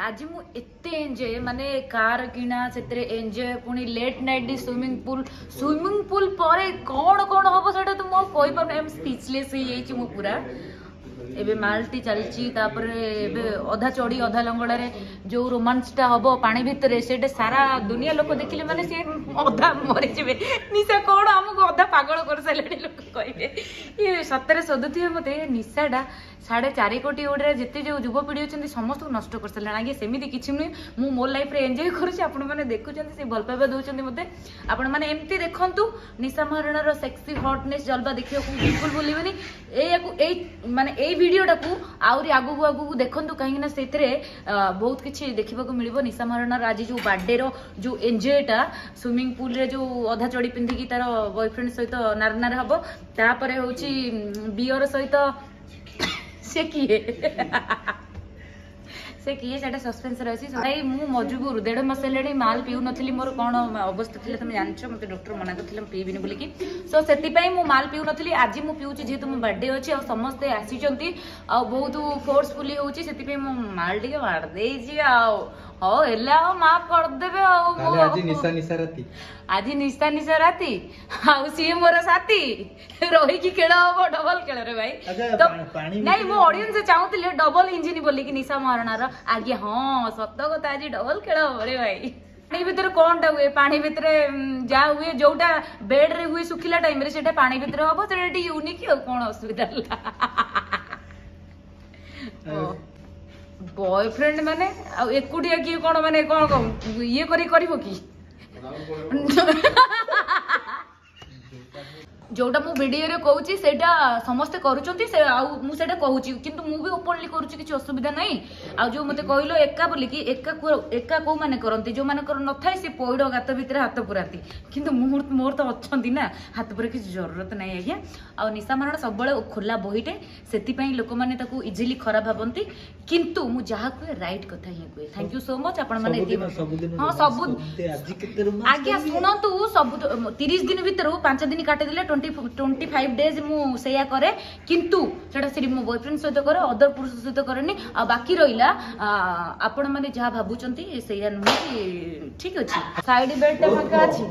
आज मु एते एंजॉय माने कार किना सेतरे एंजॉय पुनी लेट नाइट स्विमिंग पूल परे कौन कौन हम सेटा तो मो कोई पर एम स्पीचलेस ही जाई छी मु पूरा एबे माल्टी चलची तापरे एबे अधा चढ़ी अधा लंगड़ा रे जो रोमांस टा हबो पानी भितरे सेटे सारा दुनिया लोक देखिले माने से अधा मरि जेबे निशा कोड हमको अधा पागल कर साले लोक कहबे ये सतरे सदुथि मते निशाडा 4.5 कोटी ओडरे जते जो युवपीढ़ी अच्छा समस्त नष्ट कर सारे आगे सेमती किसी नुहे मु मो लाइफ रे एंजॉय करुँच आपण मैंने देखुं से भल पाइबा दौरान मते आपण मैंने एमती देखु निशा महाराणार सेक्सी हॉटनेस जलवा देखा बिल्कुल भूलिबनी माने ए वीडियोटा को आउरी आगु आगु देखु कहीं से बहुत किसी देखा मिल निशा महाराणार आज जो बर्थडे रो जो एंजॉयटा स्विमिंग पूल रे जो अधा चढ़ी पिंधिकी तार बॉयफ्रेंड सहित नारनार हम तापर हूँ बियर सहित से किए से किए से सस्पेंस रही भाई मु मजबूर 1.5 मास हेल्ले माल पीऊ नी मोर कौन अवस्था थी तुम जान मत डॉक्टर मना कर पीबिनी बोलिकी सो से मु माल पीऊ नी आज मु पीऊँ जेहेतु मो बर्थडे अच्छी आ समस्ते आसी बहुत फोर्सफुली होची से मु माल टे मारदे हाँ है माफ करदेवे आज निशा निशा राती आउ सी मोर साथी रही खेल हम डबल खेल रे भाई तो नहीं मो ऑडियंस चाहूले डबल इंजिन बोलिकी निशा महाराणार आगे हाँ सत कथा आज डबल खेल हम रे भाई पानी भितर कौन टा हुए पानी भितर जहाँ हुए जोटा बेड रे हुए सुखिला टाइम रे सेटा पानी भितर हम से यूनिक कौन असुविधा बॉयफ्रेंड माने एकुटिया किए कौन माने कौन ये करिबो कि जोटा मु वीडियो रे कहूची सेटा समस्ते करूचंती से आउ मु सेटा कहूची किंतु मु भी ओपनली करूची किछ असुविधा नहीं आ जो मते कहलो एका बोली कि एका को माने करंती जो माने कर न थाई से पौड़ गात भीतर हाथ पुराती किंतु मोर तो अछंती ना हाथ पुरे किछ जरूरत नहीं आज्ञा आ निशा महाराण सब बळे खोला बहिटे सेति पई लोक माने ताकू इजीली खराब भाबंती किंतु मु जहा को राइट कथा ही कोए थैंक यू सो मच आपण माने हां सब आज्ञा सुनंतु सब 30 दिन भीतर 5 दिन काटे दिले 25 डेज मु सेया करे किंतु सेटा सिर्फ मो बॉयफ्रेंड सहित करे अदर पुरुष सहित करनी आ बाकी रहिला आपण माने जहा भाबुचंती सेया नुहे ठीक अछि साइड बेड टे फाका अछि